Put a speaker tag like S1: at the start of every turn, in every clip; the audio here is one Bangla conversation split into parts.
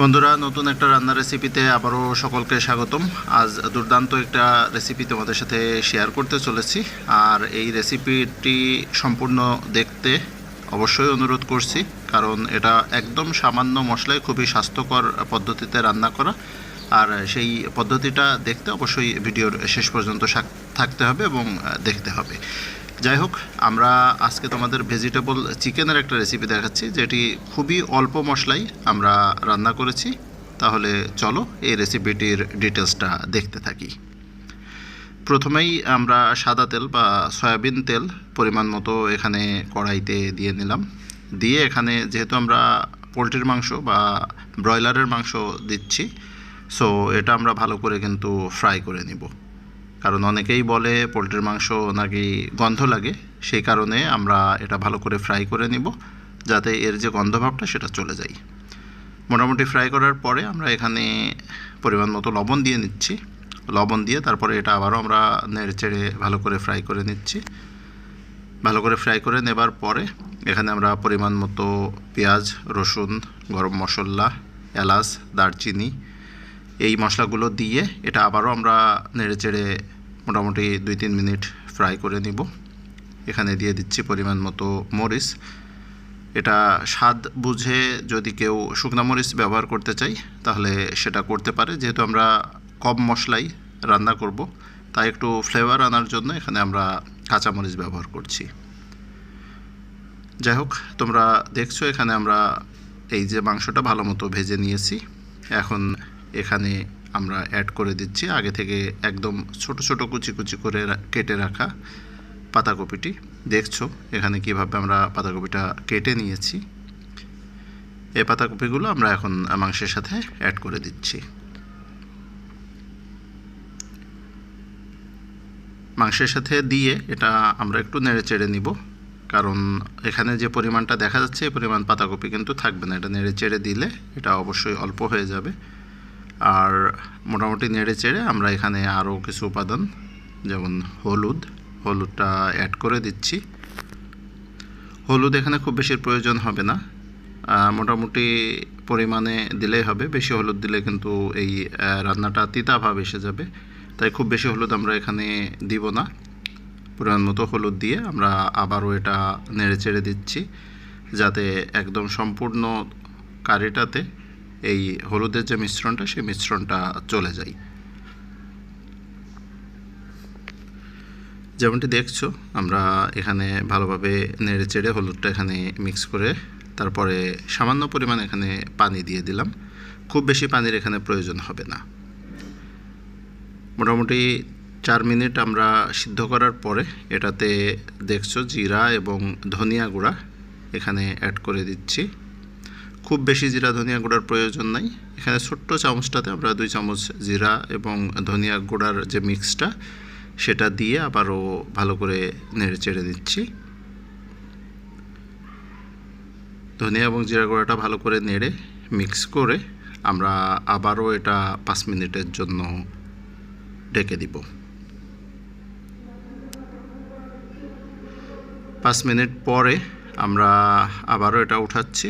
S1: বন্ধুরা, নতুন একটা রান্নার রেসিপিতে আবারও সকলকে স্বাগতম। আজ দুর্দান্ত একটা রেসিপি তোমাদের সাথে শেয়ার করতে চলেছি। আর এই রেসিপিটি সম্পূর্ণ দেখতে অবশ্যই অনুরোধ করছি, কারণ এটা একদম সামান্য মশলায় খুবই স্বাস্থ্যকর পদ্ধতিতে রান্না করা। আর সেই পদ্ধতিটা দেখতে অবশ্যই ভিডিওর শেষ পর্যন্ত থাকতে হবে এবং দেখতে হবে। যাই হোক, আমরা আজকে তোমাদের ভেজিটেবল চিকেনের একটা রেসিপি দেখাচ্ছি, যেটি খুবই অল্প মশলায় আমরা রান্না করেছি। তাহলে চলো এই রেসিপিটির ডিটেলসটা দেখতে থাকি। প্রথমেই আমরা সাদা তেল বা সয়াবিন তেল পরিমাণ মতো এখানে কড়াইতে দিয়ে নিলাম। দিয়ে এখানে যেহেতু আমরা পোলট্রির মাংস বা ব্রয়লারের মাংস দিচ্ছি, সো এটা আমরা ভালো করে কিন্তু ফ্রাই করে নিব। কারণ অনেকেই বলে পোলট্রির মাংস নাকি গন্ধ লাগে, সেই কারণে আমরা এটা ভালো করে ফ্রাই করে নিব, যাতে এর যে গন্ধভাবটা সেটা চলে যায়। মোটামুটি ফ্রাই করার পরে আমরা এখানে পরিমাণ মতো লবণ দিয়ে নিচ্ছি। লবণ দিয়ে তারপরে এটা আবারও আমরা নেড়েচেড়ে ভালো করে ফ্রাই করে নিচ্ছি। ভালো করে ফ্রাই করে নেবার পরে এখানে আমরা পরিমাণ মতো পেঁয়াজ, রসুন, গরম মশলা, এলাচ, দারচিনি এই মশলাগুলো দিয়ে এটা আবারও আমরা নেড়েচেড়ে মোটামুটি 2-3 মিনিট ফ্রাই করে নিব। এখানে দিয়ে দিচ্ছি পরিমাণ মতো মরিচ। এটা স্বাদ বুঝে যদি কেউ শুকনো মরিচ ব্যবহার করতে চাই তাহলে সেটা করতে পারে। যেহেতু আমরা কম মশলায় রান্না করব, তাই একটু ফ্লেভার আনার জন্য এখানে আমরা কাঁচা মরিচ ব্যবহার করছি। যাই হোক, তোমরা দেখছো এখানে আমরা এই যে মাংসটা ভালো মতো ভেজে নিয়েছি। এখন এখানে আমরা অ্যাড করে দিচ্ছি আগে থেকে একদম ছোট ছোট কুচি কুচি করে কেটে রাখা পাতাকপিটি। দেখছো এখানে কিভাবে আমরা পাতাকপিটা কেটে নিয়েছি। এই পাতাকপিগুলো আমরা এখন মাংসের সাথে অ্যাড করে দিচ্ছি। মাংসের সাথে দিয়ে এটা আমরা একটু নেড়ে চেড়ে নিব, কারণ এখানে যে পরিমাণটা দেখা যাচ্ছে এই পরিমাণ পাতাকপি কিন্তু থাকবে না। এটা নেড়ে চেড়ে দিলে এটা অবশ্যই অল্প হয়ে যাবে। আর মোটামুটি নেড়ে চেড়ে আমরা এখানে আরও কিছু উপাদান, যেমন হলুদটা অ্যাড করে দিচ্ছি। হলুদ এখানে খুব বেশি প্রয়োজন হবে না, মোটামুটি পরিমাণে দিলেই হবে। বেশি হলুদ দিলে কিন্তু এই রান্নাটা তিতা ভাব এসে যাবে, তাই খুব বেশি হলুদ আমরা এখানে দিব না। পরিমাণ মতো হলুদ দিয়ে আমরা আবারও এটা নেড়ে চেড়ে দিচ্ছি, যাতে একদম সম্পূর্ণ কারিটাতে এই হলুদের যে মিশ্রণটা সেই মিশ্রণটা চলে যায়। যেমনটি দেখছো আমরা এখানে ভালোভাবে নেড়ে চেড়ে হলুদটা এখানে মিক্স করে তারপরে সামান্য পরিমাণ এখানে পানি দিয়ে দিলাম। খুব বেশি পানির এখানে প্রয়োজন হবে না। মোটামুটি 4 মিনিট আমরা সিদ্ধ করার পরে এটাতে দেখছো জিরা এবং ধনিয়া গুঁড়া এখানে অ্যাড করে দিচ্ছি। খুব বেশি জিরা ধনিয়া গুঁড়ার প্রয়োজন নাই। এখানে ছোট্ট চামচটাতে আমরা 2 চামচ জিরা এবং ধনিয়া গুঁড়ার যে মিক্সটা সেটা দিয়ে আবারও ভালো করে নেড়ে চেড়ে দিচ্ছি। ধনিয়া এবং জিরা গুঁড়াটা ভালো করে নেড়ে মিক্স করে আমরা আবারও এটা 5 মিনিটের জন্য ঢেকে দিব। 5 মিনিট পরে আমরা আবারও এটা উঠাচ্ছি।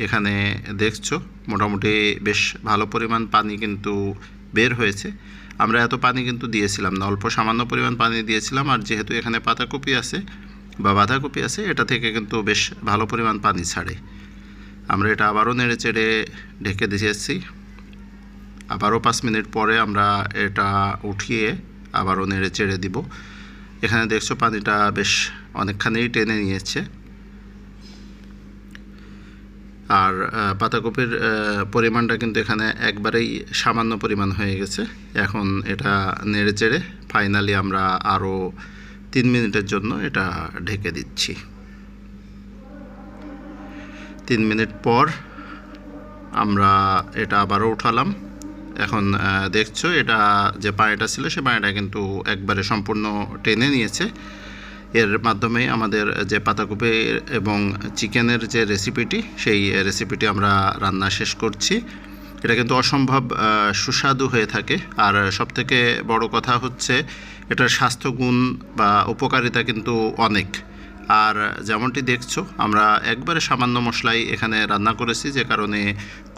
S1: এখানে দেখছো মোটামুটি বেশ ভালো পরিমাণ পানি কিন্তু বের হয়েছে। আমরা এত পানি কিন্তু দিয়েছিলাম না, অল্প সামান্য পরিমাণ পানি দিয়েছিলাম। আর যেহেতু এখানে পাতাকপি আছে বা বাঁধাকপি আছে, এটা থেকে কিন্তু বেশ ভালো পরিমাণ পানি ছাড়ে। আমরা এটা আবারও নেড়ে চেড়ে ঢেকে দিয়েছি। আবারও 5 মিনিট পরে আমরা এটা উঠিয়ে আবারও নেড়ে চেড়ে দিব। এখানে দেখছো পানিটা বেশ অনেকখানি টেনে নিয়েছে। আর পাতাকপির পরিমাণটা কিন্তু এখানে একবারেই সামান্য পরিমাণ হয়ে গেছে। এখন এটা নেড়ে চেড়ে ফাইনালি আমরা আরও 3 মিনিটের জন্য এটা ঢেকে দিচ্ছি। 3 মিনিট পর আমরা এটা আবারও উঠালাম। এখন দেখছো এটা যে পানিটা ছিল সে পানিটা কিন্তু একবারে সম্পূর্ণ টেনে নিয়েছে। এর মাধ্যমে আমাদের যে পাতাকপি এবং চিকেনের যে রেসিপিটি সেই রেসিপিটি আমরা রান্না শেষ করছি। এটা কিন্তু অসম্ভব সুস্বাদু হয়ে থাকে। আর সবথেকে বড় কথা হচ্ছে এটার স্বাস্থ্যগুণ বা উপকারিতা কিন্তু অনেক। আর যেমনটি দেখছো আমরা একবারে সামান্য মশলাই এখানে রান্না করেছি, যে কারণে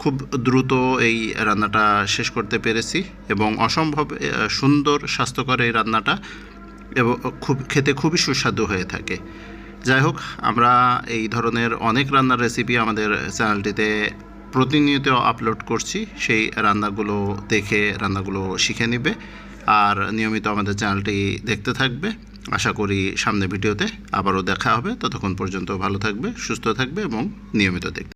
S1: খুব দ্রুত এই রান্নাটা শেষ করতে পেরেছি এবং অসম্ভব সুন্দর স্বাস্থ্যকর এই রান্নাটা এবং খেতে খুবই সুস্বাদু হয়ে থাকে। যাই হোক, আমরা এই ধরনের অনেক রান্নার রেসিপি আমাদের চ্যানেলটিতে প্রতিনিয়ত আপলোড করছি। সেই রান্নাগুলো দেখে রান্নাগুলো শিখে নেবে আর নিয়মিত আমাদের চ্যানেলটি দেখতে থাকবে। আশা করি সামনে ভিডিওতে আবারও দেখা হবে। ততক্ষণ পর্যন্ত ভালো থাকবে, সুস্থ থাকবে এবং নিয়মিত দেখবে।